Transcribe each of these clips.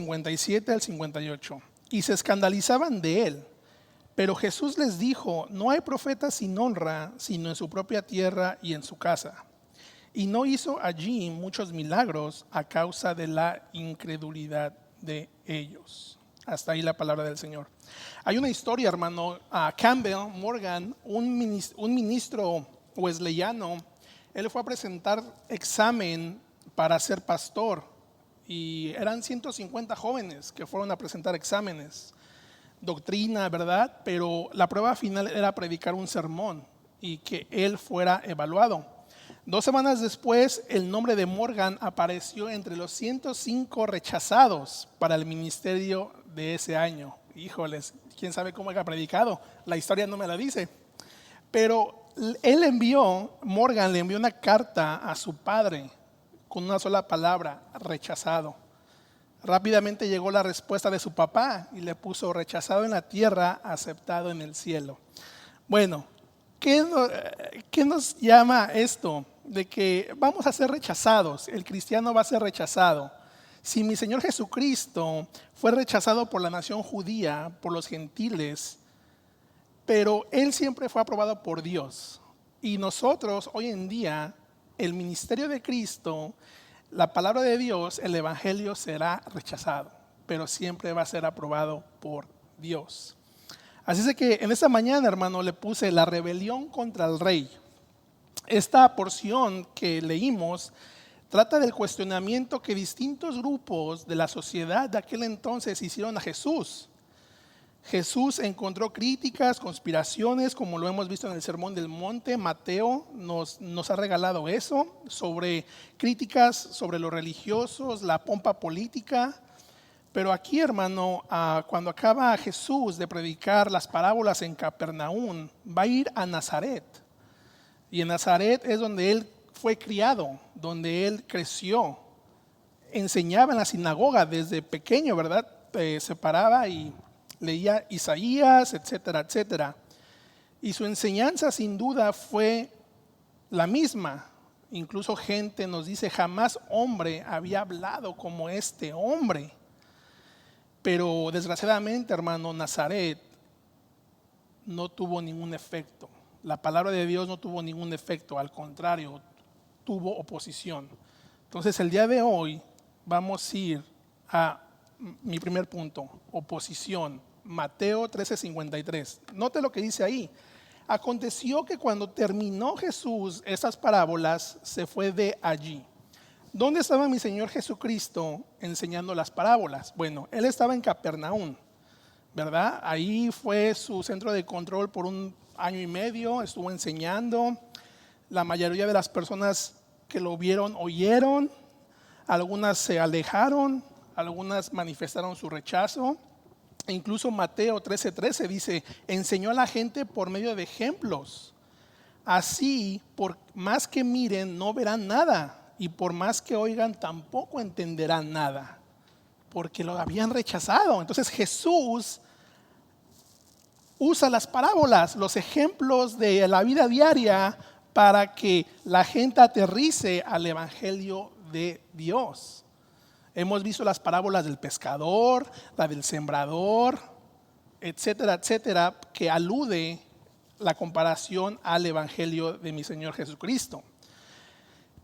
57 al 58. Y se escandalizaban de él. Pero Jesús les dijo: no hay profeta sin honra, sino en su propia tierra y en su casa. Y no hizo allí muchos milagros a causa de la incredulidad de ellos. Hasta ahí la palabra del Señor. Hay una historia, hermano. Campbell Morgan, un ministro wesleyano, él fue a presentar examen para ser pastor. Y eran 150 jóvenes que fueron a presentar exámenes, doctrina, ¿verdad? Pero la prueba final era predicar un sermón y que él fuera evaluado. 2 semanas después, el nombre de Morgan apareció entre los 105 rechazados para el ministerio de ese año. Híjoles, quién sabe cómo haya predicado, la historia no me la dice. Pero Morgan le envió una carta a su padre con una sola palabra: rechazado. Rápidamente llegó la respuesta de su papá y le puso: rechazado en la tierra, aceptado en el cielo. Bueno, ¿qué nos llama esto? De que vamos a ser rechazados, el cristiano va a ser rechazado. Si mi Señor Jesucristo fue rechazado por la nación judía, por los gentiles, pero Él siempre fue aprobado por Dios. Y nosotros hoy en día, el ministerio de Cristo, la palabra de Dios, el evangelio será rechazado, pero siempre va a ser aprobado por Dios. Así es que en esta mañana, hermano, le puse la rebelión contra el rey. Esta porción que leímos trata del cuestionamiento que distintos grupos de la sociedad de aquel entonces hicieron a Jesús. Jesús encontró críticas, conspiraciones, como lo hemos visto en el Sermón del Monte. Mateo nos ha regalado eso, sobre críticas sobre los religiosos, la pompa política. Pero aquí, hermano, cuando acaba Jesús de predicar las parábolas en Capernaum, va a ir a Nazaret. Y en Nazaret es donde él fue criado, donde él creció. Enseñaba en la sinagoga desde pequeño, ¿verdad? Se paraba y leía Isaías, etcétera, etcétera. Y su enseñanza sin duda fue la misma. Incluso gente nos dice: jamás hombre había hablado como este hombre. Pero desgraciadamente, hermano, Nazaret no tuvo ningún efecto. La palabra de Dios no tuvo ningún efecto, al contrario, tuvo oposición. Entonces el día de hoy vamos a ir a mi primer punto: oposición. Mateo 13:53. Note lo que dice ahí. Aconteció que cuando terminó Jesús esas parábolas, se fue de allí. ¿Dónde estaba mi Señor Jesucristo enseñando las parábolas? Bueno, Él estaba en Capernaum, ¿verdad? Ahí fue su centro de control por 1 año y medio, estuvo enseñando. La mayoría de las personas que lo vieron oyeron, algunas se alejaron, algunas manifestaron su rechazo. E incluso Mateo 13:13 dice: enseñó a la gente por medio de ejemplos. Así, por más que miren, no verán nada, y por más que oigan, tampoco entenderán nada, porque lo habían rechazado. Entonces Jesús usa las parábolas, los ejemplos de la vida diaria, para que la gente aterrice al evangelio de Dios. Hemos visto las parábolas del pescador, la del sembrador, etcétera, etcétera, que alude la comparación al evangelio de mi Señor Jesucristo.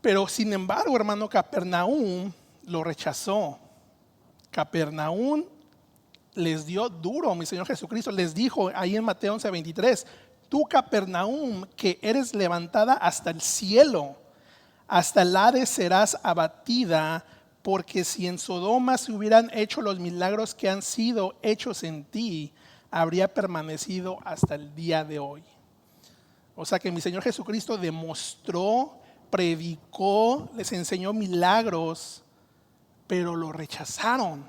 Pero sin embargo, hermano, Capernaum lo rechazó. Capernaum les dio duro. Mi Señor Jesucristo les dijo ahí en Mateo 11:23: tú, Capernaum, que eres levantada hasta el cielo, hasta el Hades serás abatida, porque si en Sodoma se hubieran hecho los milagros que han sido hechos en ti, habría permanecido hasta el día de hoy. O sea que mi Señor Jesucristo demostró, predicó, les enseñó milagros, pero lo rechazaron.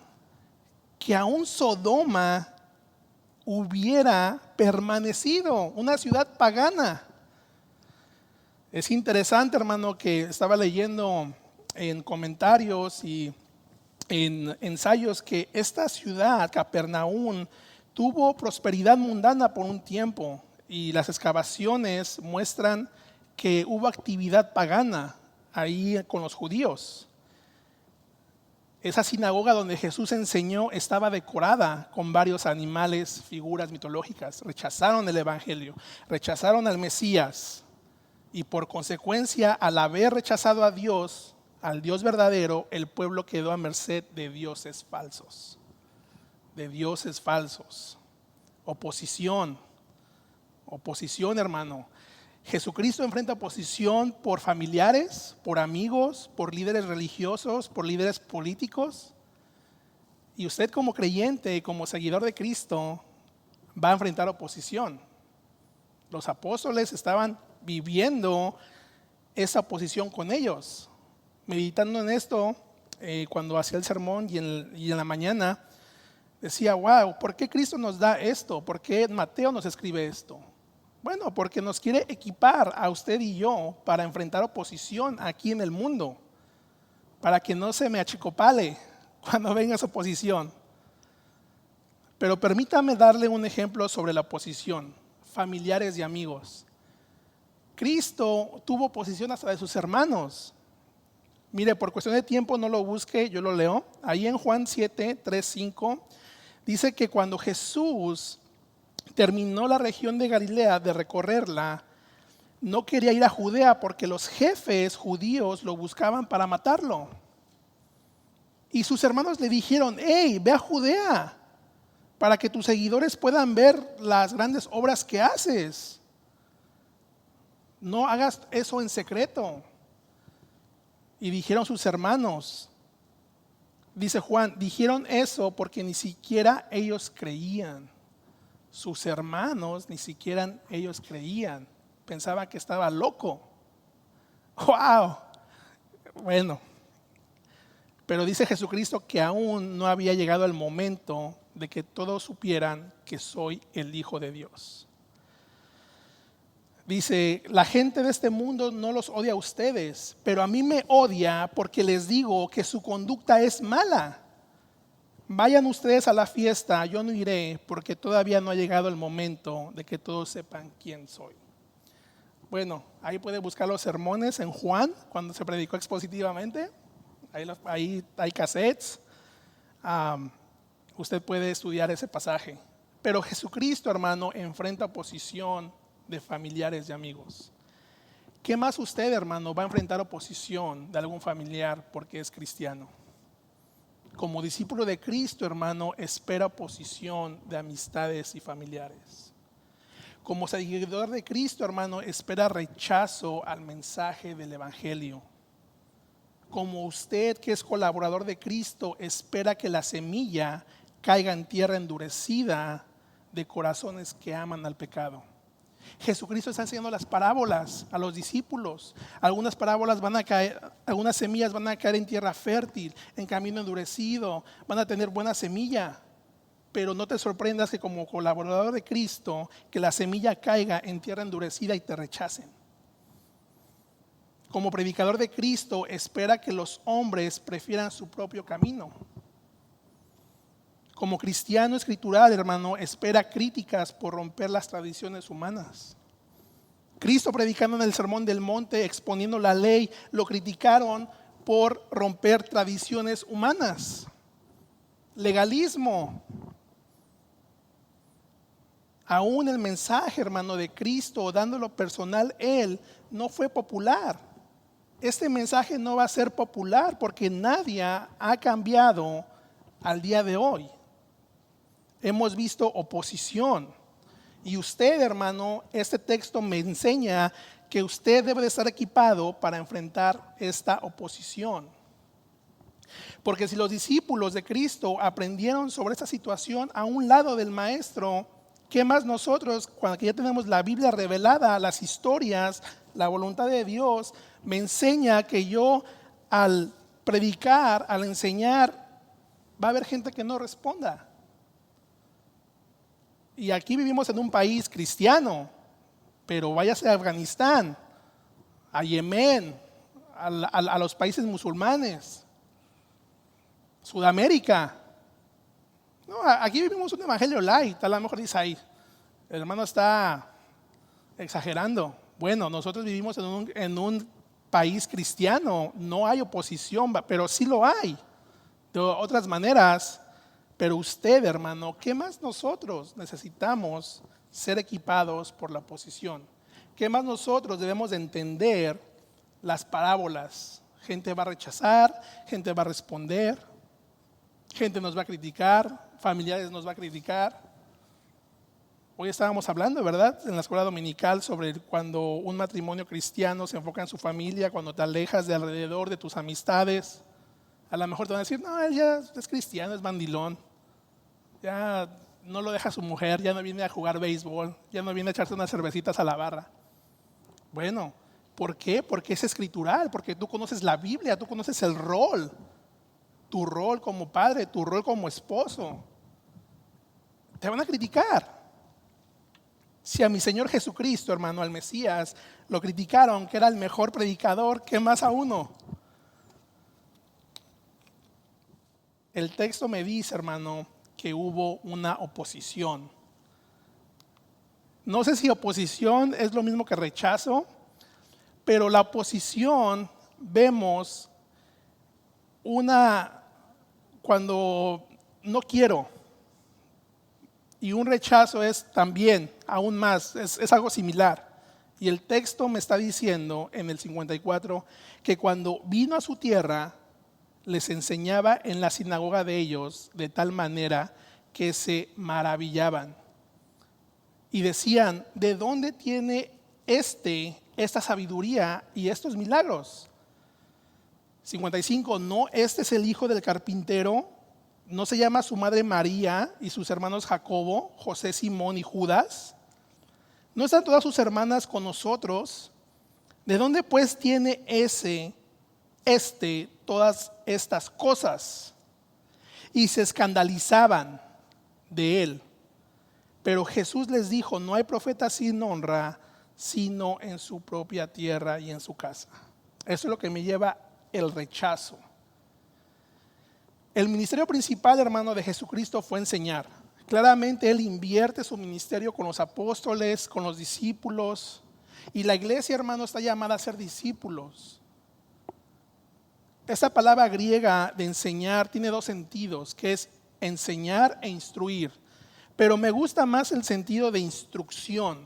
Que aún Sodoma hubiera permanecido, una ciudad pagana. Es interesante, hermano, que estaba leyendo en comentarios y en ensayos que esta ciudad, Capernaum, tuvo prosperidad mundana por un tiempo, y las excavaciones muestran que hubo actividad pagana ahí con los judíos. Esa sinagoga donde Jesús enseñó estaba decorada con varios animales, figuras mitológicas. Rechazaron el evangelio, rechazaron al Mesías y por consecuencia, al haber rechazado a Dios, al Dios verdadero, el pueblo quedó a merced de dioses falsos. De dioses falsos. Oposición, hermano. Jesucristo enfrenta oposición por familiares, por amigos, por líderes religiosos, por líderes políticos. Y usted como creyente, como seguidor de Cristo, va a enfrentar oposición. Los apóstoles estaban viviendo esa oposición con ellos. Meditando en esto, cuando hacía el sermón y en la mañana, decía, wow, ¿por qué Cristo nos da esto? ¿Por qué Mateo nos escribe esto? Bueno, porque nos quiere equipar a usted y yo para enfrentar oposición aquí en el mundo, para que no se me achicopale cuando venga esa oposición. Pero permítame darle un ejemplo sobre la oposición, familiares y amigos. Cristo tuvo oposición hasta de sus hermanos. Mire, por cuestión de tiempo no lo busque, yo lo leo. Ahí en Juan 7, 3, 5, dice que cuando Jesús terminó la región de Galilea de recorrerla, no quería ir a Judea porque los jefes judíos lo buscaban para matarlo. Y sus hermanos le dijeron, hey, ve a Judea para que tus seguidores puedan ver las grandes obras que haces. No hagas eso en secreto. Y dijeron sus hermanos, dice Juan, dijeron eso porque ni siquiera ellos creían. Sus hermanos, ni siquiera ellos creían. Pensaban que estaba loco. ¡Wow! Bueno, pero dice Jesucristo que aún no había llegado el momento de que todos supieran que soy el Hijo de Dios. Dice, la gente de este mundo no los odia a ustedes, pero a mí me odia porque les digo que su conducta es mala. Vayan ustedes a la fiesta, yo no iré porque todavía no ha llegado el momento de que todos sepan quién soy. Bueno, ahí puede buscar los sermones en Juan, cuando se predicó expositivamente. Ahí hay cassettes. Usted puede estudiar ese pasaje. Pero Jesucristo, hermano, enfrenta oposición de familiares y amigos. ¿Qué más usted, hermano, va a enfrentar oposición de algún familiar porque es cristiano? Como discípulo de Cristo, hermano, espera oposición de amistades y familiares. Como seguidor de Cristo, hermano, espera rechazo al mensaje del evangelio. Como usted que es colaborador de Cristo, espera que la semilla caiga en tierra endurecida de corazones que aman al pecado. Jesucristo está enseñando las parábolas a los discípulos. Algunas parábolas van a caer, algunas semillas van a caer en tierra fértil, en camino endurecido, van a tener buena semilla. Pero no te sorprendas que como colaborador de Cristo, que la semilla caiga en tierra endurecida y te rechacen. Como predicador de Cristo, espera que los hombres prefieran su propio camino. Como cristiano escritural, hermano, espera críticas por romper las tradiciones humanas. Cristo, predicando en el Sermón del Monte, exponiendo la ley, lo criticaron por romper tradiciones humanas. Legalismo. Aún el mensaje, hermano, de Cristo, dándolo personal, Él no fue popular. Este mensaje no va a ser popular porque nadie ha cambiado al día de hoy. Hemos visto oposición. Y usted, hermano, este texto me enseña que usted debe de estar equipado para enfrentar esta oposición. Porque si los discípulos de Cristo aprendieron sobre esta situación a un lado del maestro, ¿qué más nosotros, cuando ya tenemos la Biblia revelada, las historias, la voluntad de Dios, me enseña que yo al predicar, al enseñar, va a haber gente que no responda? Y aquí vivimos en un país cristiano, pero váyase a Afganistán, a Yemen, a los países musulmanes, Sudamérica. No, aquí vivimos un evangelio light. A lo mejor dice ahí, el hermano está exagerando. Bueno, nosotros vivimos en un país cristiano, no hay oposición, pero sí lo hay. de otras maneras. Pero usted, hermano, ¿qué más nosotros necesitamos ser equipados por la oposición? ¿Qué más nosotros debemos de entender las parábolas? Gente va a rechazar, gente va a responder, gente nos va a criticar, familiares nos va a criticar. Hoy estábamos hablando, ¿verdad?, en la escuela dominical sobre cuando un matrimonio cristiano se enfoca en su familia, cuando te alejas de alrededor de tus amistades. A lo mejor te van a decir, no, él ya es cristiano, es mandilón. Ya no lo deja su mujer, ya no viene a jugar béisbol, ya no viene a echarse unas cervecitas a la barra. Bueno, ¿por qué? Porque es escritural, porque tú conoces la Biblia, tú conoces el rol, tu rol como padre, tu rol como esposo. Te van a criticar. Si a mi Señor Jesucristo, hermano, al Mesías, lo criticaron, que era el mejor predicador, ¿qué más a uno? El texto me dice, hermano, que hubo una oposición. No sé si oposición es lo mismo que rechazo, pero la oposición vemos cuando no quiero. Y un rechazo es también, aún más, es algo similar. Y el texto me está diciendo en el 54 que cuando vino a su tierra, les enseñaba en la sinagoga de ellos de tal manera que se maravillaban. Y decían, ¿de dónde tiene esta sabiduría y estos milagros? 55, ¿no este es el hijo del carpintero? ¿No se llama su madre María y sus hermanos Jacobo, José, Simón y Judas? ¿No están todas sus hermanas con nosotros? ¿De dónde pues tiene todas estas cosas? Y se escandalizaban de él. Pero Jesús les dijo, no hay profeta sin honra, sino en su propia tierra y en su casa. Eso es lo que me lleva el rechazo. El ministerio principal, hermano, de Jesucristo fue enseñar. Claramente Él invierte su ministerio con los apóstoles, con los discípulos. Y la iglesia, hermano, está llamada a ser discípulos. Esta palabra griega de enseñar tiene dos sentidos, que es enseñar e instruir. Pero me gusta más el sentido de instrucción.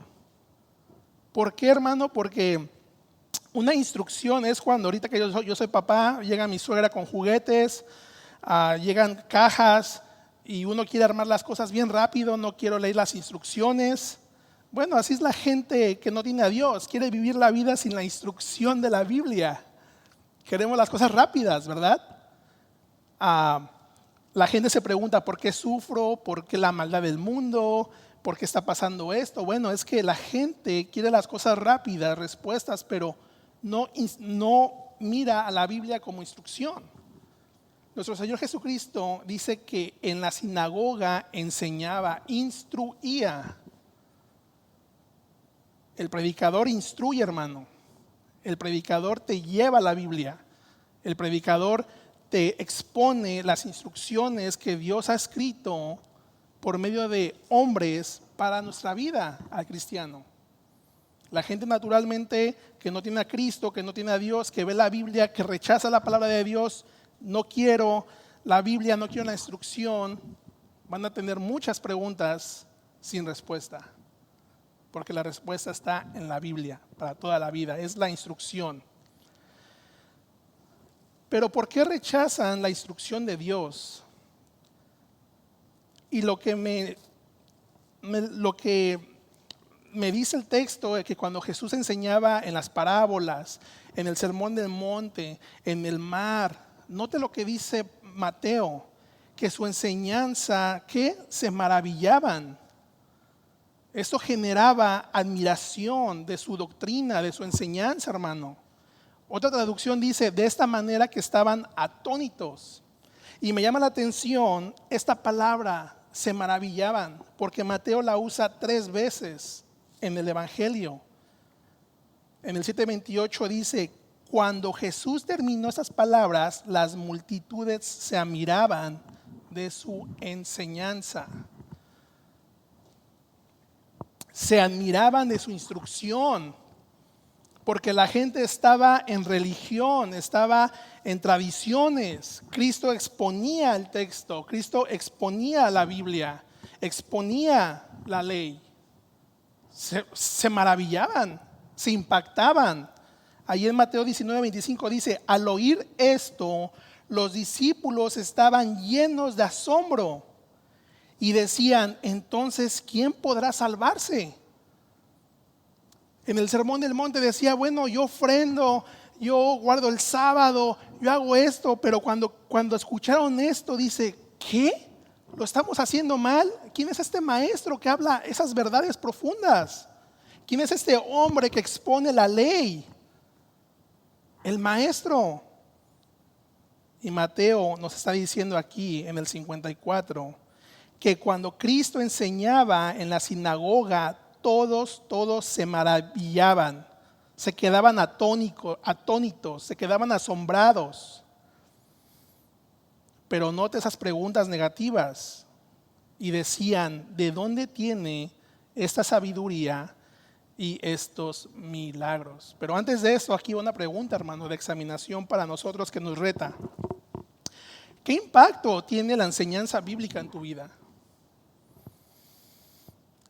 ¿Por qué, hermano? Porque una instrucción es cuando ahorita que yo soy papá, llega mi suegra con juguetes, llegan cajas y uno quiere armar las cosas bien rápido, no quiero leer las instrucciones. Bueno, así es la gente que no tiene a Dios, quiere vivir la vida sin la instrucción de la Biblia. Queremos las cosas rápidas, ¿verdad? La gente se pregunta, ¿por qué sufro? ¿Por qué la maldad del mundo? ¿Por qué está pasando esto? Bueno, es que la gente quiere las cosas rápidas, respuestas, pero no mira a la Biblia como instrucción. Nuestro Señor Jesucristo dice que en la sinagoga enseñaba, instruía. El predicador instruye, hermano. El predicador te lleva a la Biblia. El predicador te expone las instrucciones que Dios ha escrito por medio de hombres para nuestra vida al cristiano. La gente naturalmente que no tiene a Cristo, que no tiene a Dios, que ve la Biblia, que rechaza la palabra de Dios, no quiero la Biblia, no quiero la instrucción, van a tener muchas preguntas sin respuesta. Porque la respuesta está en la Biblia para toda la vida, es la instrucción. Pero ¿por qué rechazan la instrucción de Dios? Y lo que me dice el texto es que cuando Jesús enseñaba en las parábolas, en el sermón del monte, en el mar, note lo que dice Mateo, que su enseñanza, que se maravillaban. Esto generaba admiración de su doctrina, de su enseñanza, hermano. Otra traducción dice, de esta manera que estaban atónitos. Y me llama la atención esta palabra, se maravillaban, porque Mateo la usa 3 veces en el Evangelio. En el 7:28 dice, cuando Jesús terminó estas palabras, las multitudes se admiraban de su enseñanza. Se admiraban de su instrucción. porque la gente estaba en religión, estaba en tradiciones. Cristo exponía el texto, Cristo exponía la Biblia, exponía la ley. Se maravillaban, se impactaban. Ahí en Mateo 19:25 dice: al oír esto, los discípulos estaban llenos de asombro y decían: entonces, ¿quién podrá salvarse? En el Sermón del Monte decía: bueno, yo ofrendo, yo guardo el sábado, yo hago esto, pero cuando escucharon esto, dice: ¿qué? ¿Lo estamos haciendo mal? ¿Quién es este maestro que habla esas verdades profundas? ¿Quién es este hombre que expone la ley? El maestro. Y Mateo nos está diciendo aquí en el 54 que cuando Cristo enseñaba en la sinagoga, todos se maravillaban, se quedaban atónitos, se quedaban asombrados. Pero note esas preguntas negativas y decían: ¿de dónde tiene esta sabiduría y estos milagros? Pero antes de eso, aquí una pregunta, hermano, de examinación para nosotros que nos reta. ¿Qué impacto tiene la enseñanza bíblica en tu vida?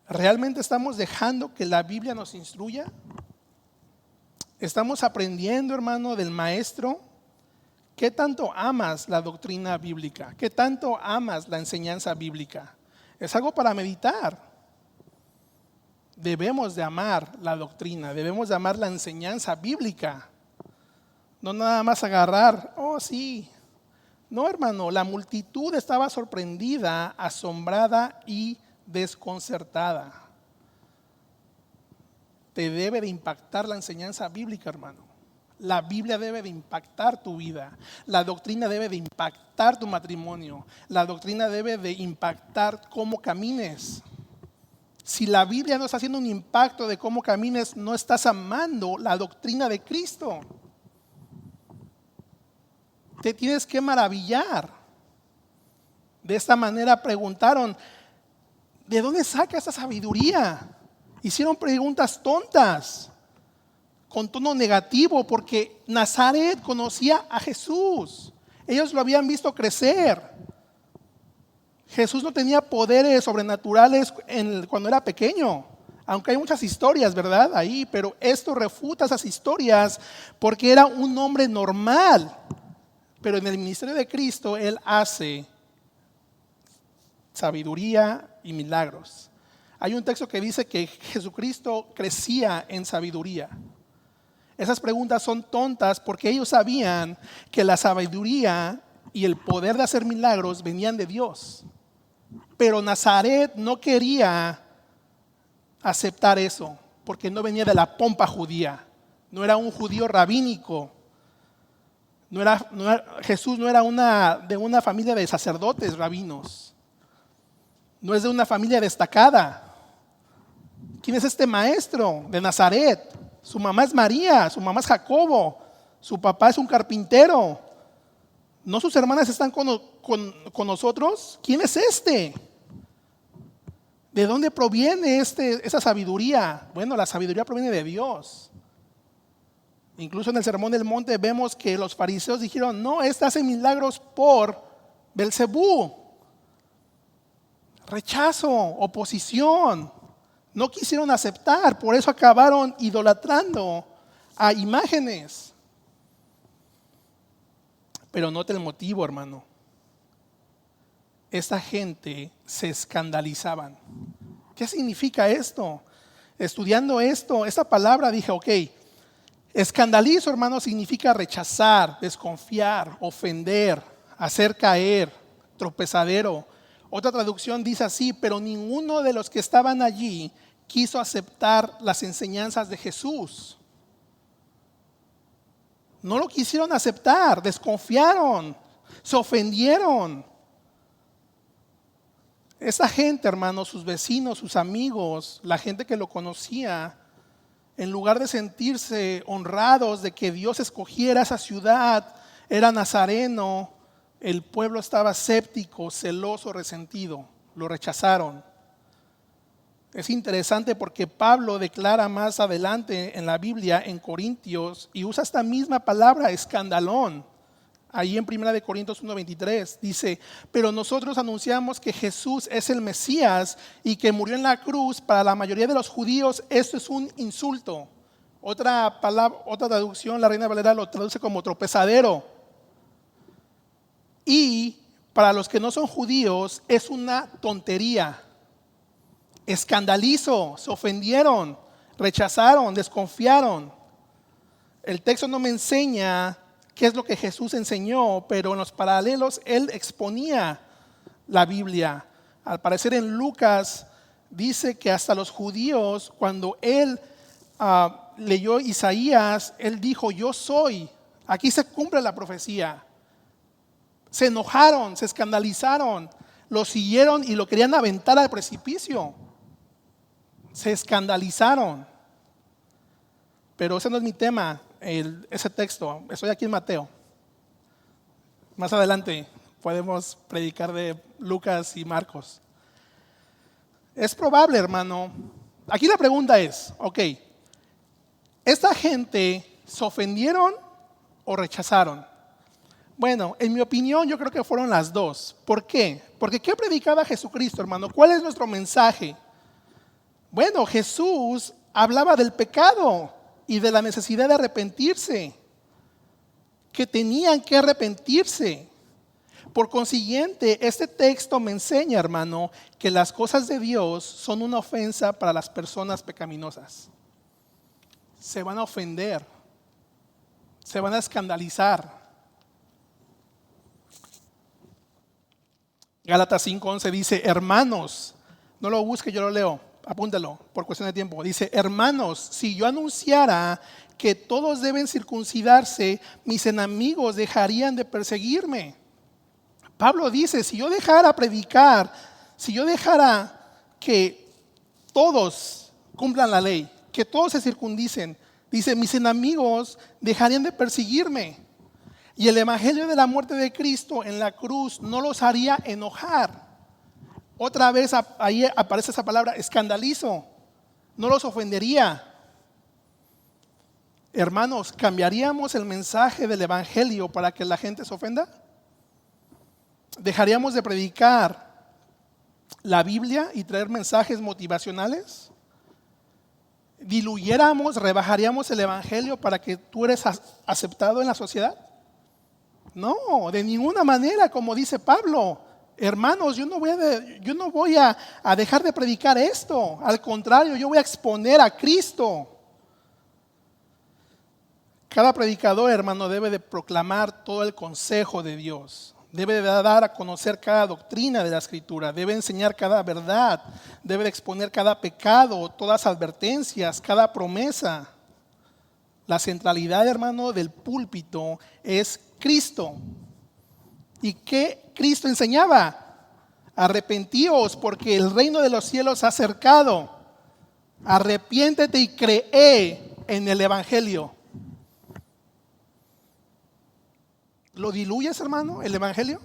¿Realmente estamos dejando que la Biblia nos instruya? ¿Estamos aprendiendo, hermano, del maestro? ¿Qué tanto amas la doctrina bíblica? ¿Qué tanto amas la enseñanza bíblica? Es algo para meditar. Debemos de amar la doctrina, debemos de amar la enseñanza bíblica. No nada más agarrar: oh sí. No, hermano, la multitud estaba sorprendida, asombrada y desconcertada. Te debe de impactar la enseñanza bíblica, hermano. La Biblia debe de impactar tu vida. La doctrina debe de impactar tu matrimonio. La doctrina debe de impactar cómo camines. Si la Biblia no está haciendo un impacto de cómo camines, no estás amando la doctrina de Cristo. Te tienes que maravillar. De esta manera preguntaron: ¿de dónde saca esta sabiduría? Hicieron preguntas tontas, con tono negativo, porque Nazaret conocía a Jesús. Ellos lo habían visto crecer. Jesús no tenía poderes sobrenaturales cuando era pequeño, aunque hay muchas historias, ¿verdad? Ahí, pero esto refuta esas historias porque era un hombre normal. Pero en el ministerio de Cristo, Él hace sabiduría y milagros. Hay un texto que dice que Jesucristo crecía en sabiduría. Esas preguntas son tontas porque ellos sabían que la sabiduría y el poder de hacer milagros venían de Dios. Pero Nazaret no quería aceptar eso porque no venía de la pompa judía. No era un judío rabínico. Jesús no era de una familia de sacerdotes rabinos. No es de una familia destacada. ¿Quién es este maestro de Nazaret? Su mamá es María, su mamá es Jacobo, su papá es un carpintero. ¿No sus hermanas están con nosotros? ¿Quién es este? ¿De dónde proviene esa sabiduría? Bueno, la sabiduría proviene de Dios. Incluso en el Sermón del Monte vemos que los fariseos dijeron: no, este hace milagros por Belcebú. Rechazo, oposición. No quisieron aceptar, por eso acabaron idolatrando a imágenes. Pero note el motivo, hermano. Esta gente se escandalizaban. ¿Qué significa esto? Estudiando esta palabra dije: ok, escandalizo, hermano, significa rechazar, desconfiar, ofender, hacer caer, tropezadero. Otra traducción dice así: pero ninguno de los que estaban allí quiso aceptar las enseñanzas de Jesús. No lo quisieron aceptar, desconfiaron, se ofendieron. Esa gente, hermano, sus vecinos, sus amigos, la gente que lo conocía, en lugar de sentirse honrados de que Dios escogiera esa ciudad, era nazareno, el pueblo estaba escéptico, celoso, resentido, lo rechazaron. Es interesante porque Pablo declara más adelante en la Biblia, en Corintios, y usa esta misma palabra, escandalón. Ahí en 1 Corintios 1:23 dice, pero nosotros anunciamos que Jesús es el Mesías y que murió en la cruz. Para la mayoría de los judíos esto es un insulto. Otra traducción, la Reina Valera lo traduce como tropezadero. Y para los que no son judíos es una tontería. Escandalizo, se ofendieron, rechazaron, desconfiaron. El texto no me enseña qué es lo que Jesús enseñó, pero en los paralelos él exponía la Biblia. Al parecer en Lucas dice que hasta los judíos, cuando él leyó Isaías, él dijo, yo soy. Aquí se cumple la profecía. Se enojaron, se escandalizaron, lo siguieron y lo querían aventar al precipicio. Se escandalizaron. Pero ese no es mi tema, ese texto. Estoy aquí en Mateo. Más adelante podemos predicar de Lucas y Marcos. Es probable, hermano. Aquí la pregunta es, ok, ¿esta gente se ofendieron o rechazaron? Bueno, en mi opinión yo creo que fueron las dos. ¿Por qué? Porque ¿qué predicaba Jesucristo, hermano? ¿Cuál es nuestro mensaje? Bueno, Jesús hablaba del pecado y de la necesidad de arrepentirse, que tenían que arrepentirse. Por consiguiente, este texto me enseña, hermano, que las cosas de Dios son una ofensa para las personas pecaminosas. Se van a ofender, se van a escandalizar. Gálatas 5:11 dice, hermanos, no lo busque, yo lo leo, apúntalo por cuestión de tiempo. Dice, hermanos, si yo anunciara que todos deben circuncidarse, mis enemigos dejarían de perseguirme. Pablo dice, si yo dejara predicar, si yo dejara que todos cumplan la ley, que todos se circundicen, dice, mis enemigos dejarían de perseguirme. Y el evangelio de la muerte de Cristo en la cruz no los haría enojar. Otra vez ahí aparece esa palabra, escandalizo. No los ofendería. Hermanos, ¿cambiaríamos el mensaje del evangelio para que la gente se ofenda? ¿Dejaríamos de predicar la Biblia y traer mensajes motivacionales? ¿Diluyéramos, rebajaríamos el evangelio para que tú eres aceptado en la sociedad? No, de ninguna manera, como dice Pablo. Hermanos, yo no voy a dejar de predicar esto. Al contrario, yo voy a exponer a Cristo. Cada predicador, hermano, debe de proclamar todo el consejo de Dios. Debe de dar a conocer cada doctrina de la Escritura. Debe enseñar cada verdad. Debe de exponer cada pecado, todas las advertencias, cada promesa. La centralidad, hermano, del púlpito es Cristo. ¿Y qué Cristo enseñaba? Arrepentíos porque el reino de los cielos se ha acercado. Arrepiéntete y cree en el evangelio. ¿Lo diluyes, hermano, el evangelio?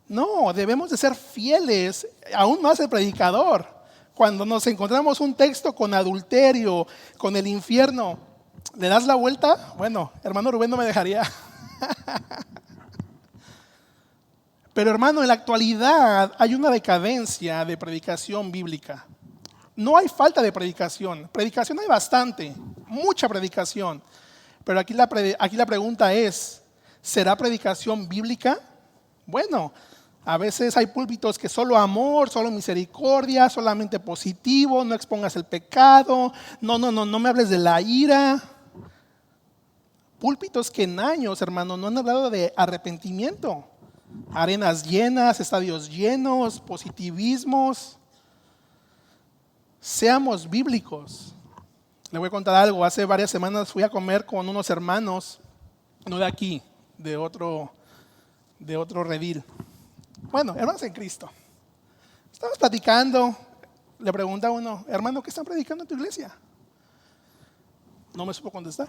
No, debemos de ser fieles, aún más el predicador. Cuando nos encontramos un texto con adulterio, con el infierno, ¿le das la vuelta? Bueno, hermano Rubén no me dejaría. Pero hermano, en la actualidad hay una decadencia de predicación bíblica. No hay falta de predicación. Predicación hay bastante, mucha predicación. Pero aquí la pregunta es, ¿será predicación bíblica? Bueno, a veces hay púlpitos que solo amor, solo misericordia, solamente positivo, no expongas el pecado, no me hables de la ira. Púlpitos que en años, hermano, no han hablado de arrepentimiento. Arenas llenas, estadios llenos, positivismos. Seamos bíblicos. Le voy a contar algo. Hace varias semanas fui a comer con unos hermanos, no de aquí, de otro redil. Bueno, hermanos en Cristo. Estábamos platicando. Le pregunta a uno, hermano, ¿qué están predicando en tu iglesia? No me supo contestar.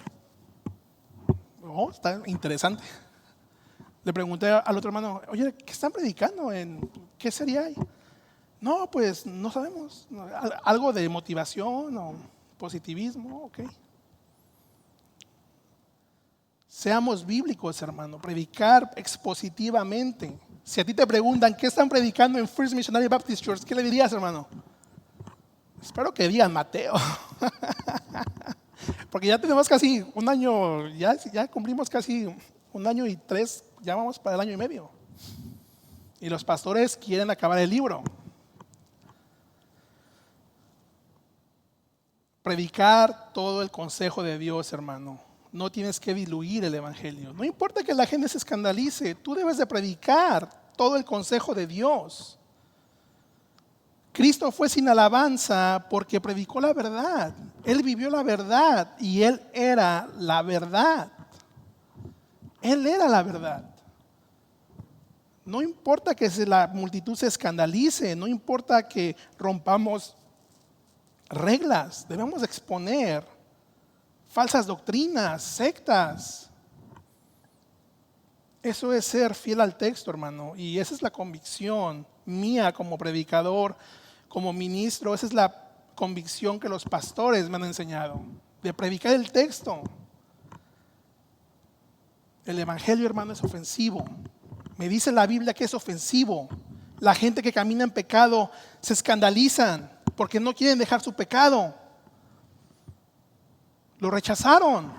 Oh, está interesante. Le pregunté al otro hermano, oye, ¿qué están predicando? ¿Qué sería ahí? No, pues no sabemos. Algo de motivación o positivismo, ok. Seamos bíblicos, hermano. Predicar expositivamente. Si a ti te preguntan qué están predicando en First Missionary Baptist Church, ¿qué le dirías, hermano? Espero que digan Mateo. Porque ya tenemos casi un año, ya cumplimos casi 1 año y 3, ya vamos para el 1 año y medio. Y los pastores quieren acabar el libro. Predicar todo el consejo de Dios, hermano. No tienes que diluir el evangelio. No importa que la gente se escandalice, tú debes de predicar todo el consejo de Dios. Cristo fue sin alabanza porque predicó la verdad. Él vivió la verdad y Él era la verdad. Él era la verdad. No importa que la multitud se escandalice, no importa que rompamos reglas, debemos exponer falsas doctrinas, sectas. Eso es ser fiel al texto, hermano, y esa es la convicción mía como predicador, como ministro. Esa es la convicción que los pastores me han enseñado, de predicar el texto. El evangelio, hermano, es ofensivo. Me dice la Biblia que es ofensivo. La gente que camina en pecado se escandalizan porque no quieren dejar su pecado. Lo rechazaron.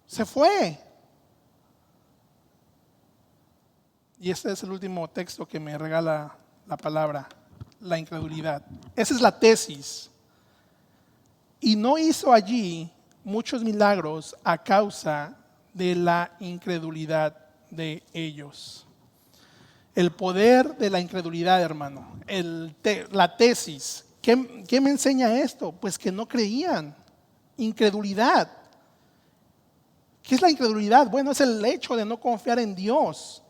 Se fue. Y este es el último texto que me regala la palabra, la incredulidad. Esa es la tesis. Y no hizo allí muchos milagros a causa de la incredulidad de ellos. El poder de la incredulidad, hermano. La tesis. ¿Qué me enseña esto? Pues que no creían. Incredulidad. ¿Qué es la incredulidad? Bueno, es el hecho de no confiar en Dios.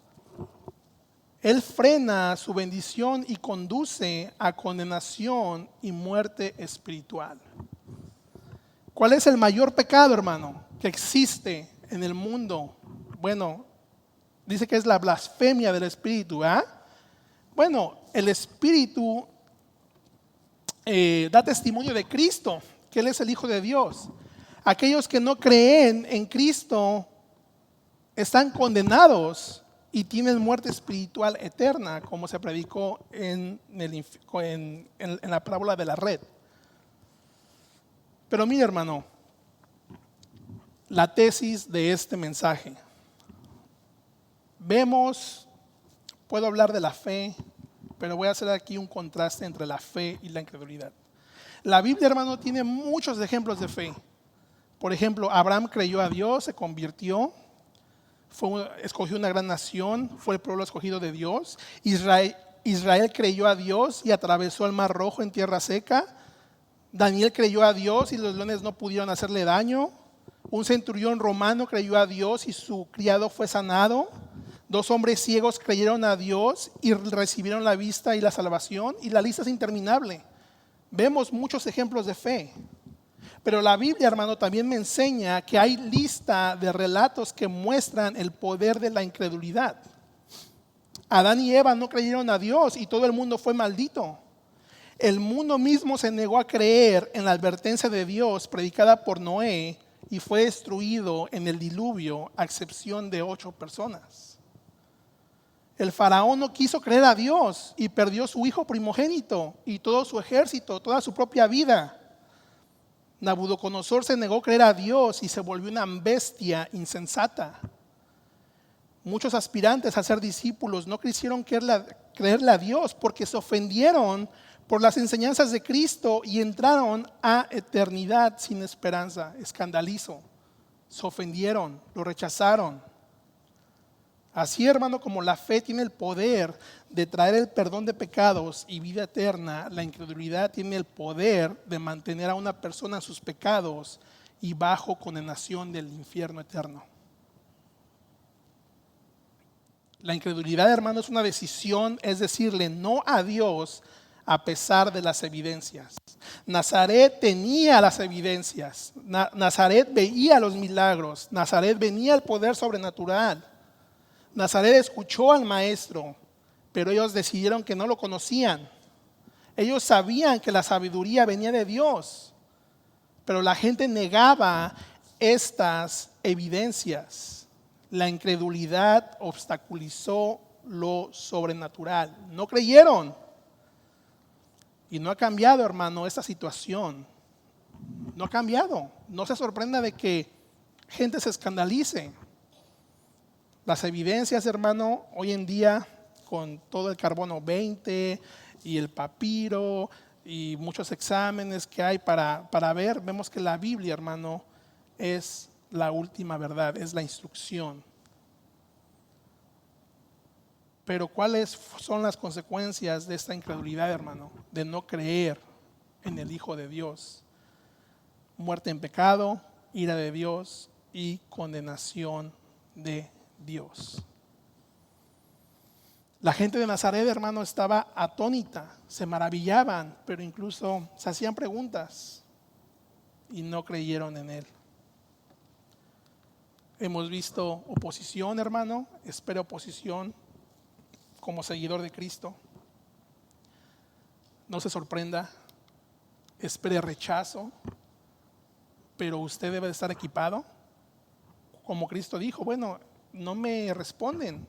Él frena su bendición y conduce a condenación y muerte espiritual. ¿Cuál es el mayor pecado, hermano, que existe en el mundo? Bueno, dice que es la blasfemia del Espíritu. Bueno, el Espíritu da testimonio de Cristo, que Él es el Hijo de Dios. Aquellos que no creen en Cristo están condenados y tienen muerte espiritual eterna, como se predicó en la parábola de la red. Pero mire, hermano, la tesis de este mensaje. Puedo hablar de la fe, pero voy a hacer aquí un contraste entre la fe y la incredulidad. La Biblia, hermano, tiene muchos ejemplos de fe. Por ejemplo, Abraham creyó a Dios, se convirtió, escogió una gran nación, fue el pueblo escogido de Dios. Israel creyó a Dios y atravesó el Mar Rojo en tierra seca. Daniel creyó a Dios y los leones no pudieron hacerle daño. Un centurión romano creyó a Dios y su criado fue sanado. 2 hombres ciegos creyeron a Dios y recibieron la vista y la salvación. Y la lista es interminable. Vemos muchos ejemplos de fe. Pero la Biblia, hermano, también me enseña que hay lista de relatos que muestran el poder de la incredulidad. Adán y Eva no creyeron a Dios y todo el mundo fue maldito. El mundo mismo se negó a creer en la advertencia de Dios predicada por Noé y fue destruido en el diluvio a excepción de 8 personas. El faraón no quiso creer a Dios y perdió su hijo primogénito y todo su ejército, toda su propia vida. Nabucodonosor se negó a creer a Dios y se volvió una bestia insensata. Muchos aspirantes a ser discípulos no quisieron creerle a Dios porque se ofendieron por las enseñanzas de Cristo y entraron a eternidad sin esperanza. Escandalizo. Se ofendieron, lo rechazaron. Así, hermano, como la fe tiene el poder de traer el perdón de pecados y vida eterna, la incredulidad tiene el poder de mantener a una persona en sus pecados y bajo condenación del infierno eterno. La incredulidad, hermano, es una decisión, es decirle no a Dios a pesar de las evidencias. Nazaret tenía las evidencias. Nazaret veía los milagros. Nazaret venía el poder sobrenatural. Nazaret escuchó al maestro, pero ellos decidieron que no lo conocían. Ellos sabían que la sabiduría venía de Dios, pero la gente negaba estas evidencias. La incredulidad obstaculizó lo sobrenatural. No creyeron. Y no ha cambiado, hermano, esta situación. No ha cambiado. No se sorprenda de que gente se escandalice. Las evidencias, hermano, hoy en día, con todo el carbono 20 y el papiro y muchos exámenes que hay para ver, vemos que la Biblia, hermano, es la última verdad, es la instrucción. Pero ¿cuáles son las consecuencias de esta incredulidad, hermano? De no creer en el Hijo de Dios. Muerte en pecado, ira de Dios y condenación de Dios. La gente de Nazaret, hermano, estaba atónita, se maravillaban, pero incluso se hacían preguntas y no creyeron en él. Hemos visto oposición, hermano, espera oposición como seguidor de Cristo. No se sorprenda, espere rechazo, pero usted debe de estar equipado. Como Cristo dijo, bueno, no me responden,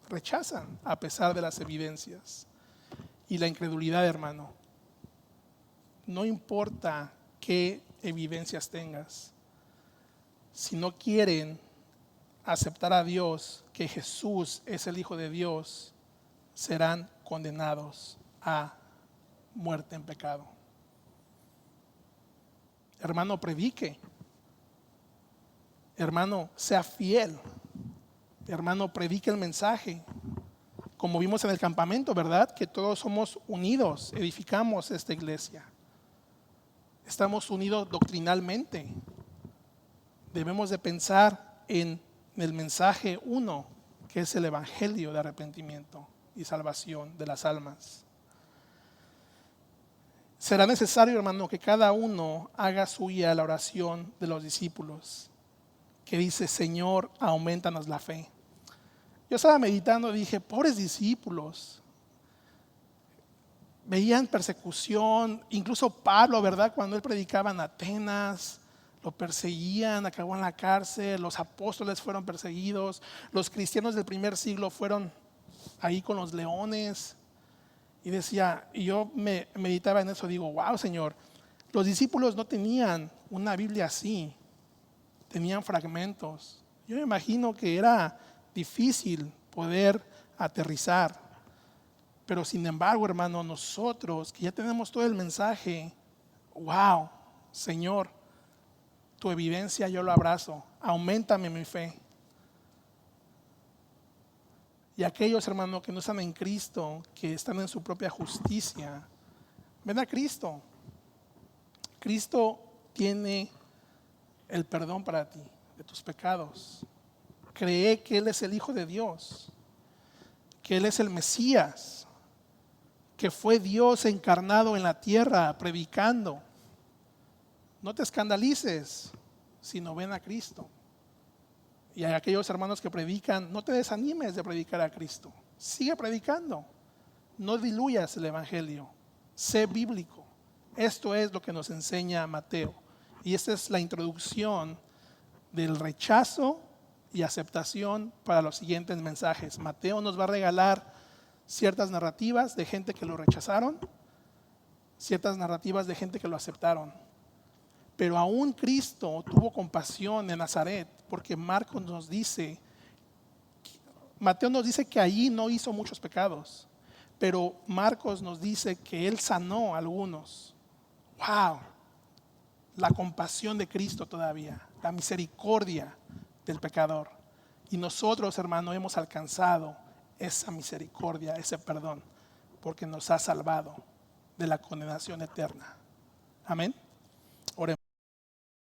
rechazan a pesar de las evidencias. Y la incredulidad, hermano, no importa qué evidencias tengas, si no quieren aceptar a Dios, que Jesús es el Hijo de Dios, serán condenados a muerte en pecado. Hermano, predique. Hermano, sea fiel. Hermano, predique el mensaje. Como vimos en el campamento, ¿verdad? Que todos somos unidos, edificamos esta iglesia. Estamos unidos doctrinalmente. Debemos de pensar en el mensaje uno, que es el evangelio de arrepentimiento y salvación de las almas. Será necesario, hermano, que cada uno haga suya la oración de los discípulos, que dice: Señor, aumentanos la fe. Yo estaba meditando y dije, pobres discípulos, veían persecución, incluso Pablo, ¿verdad? Cuando él predicaba en Atenas, lo perseguían, acabó en la cárcel, los apóstoles fueron perseguidos, los cristianos del primer siglo fueron ahí con los leones. Y decía, y yo meditaba en eso, digo, wow, Señor, los discípulos no tenían una Biblia así, tenían fragmentos. Yo me imagino que era difícil poder aterrizar, pero sin embargo, hermano, nosotros que ya tenemos todo el mensaje, wow, Señor, tu evidencia yo lo abrazo, auméntame mi fe. Y aquellos, hermanos, que no están en Cristo, que están en su propia justicia, ven a Cristo. Cristo tiene el perdón para ti de tus pecados. Cree que Él es el Hijo de Dios, que Él es el Mesías, que fue Dios encarnado en la tierra predicando. No te escandalices, sino ven a Cristo. Y a aquellos hermanos que predican, no te desanimes de predicar a Cristo. Sigue predicando. No diluyas el evangelio. Sé bíblico. Esto es lo que nos enseña Mateo. Y esta es la introducción del rechazo y aceptación para los siguientes mensajes. Mateo nos va a regalar ciertas narrativas de gente que lo rechazaron, ciertas narrativas de gente que lo aceptaron. Pero aún Cristo tuvo compasión en Nazaret, porque Marcos nos dice, Mateo nos dice que allí no hizo muchos pecados, pero Marcos nos dice que Él sanó a algunos. ¡Wow! La compasión de Cristo todavía, la misericordia del pecador. Y nosotros, hermano, hemos alcanzado esa misericordia, ese perdón, porque nos ha salvado de la condenación eterna. Amén.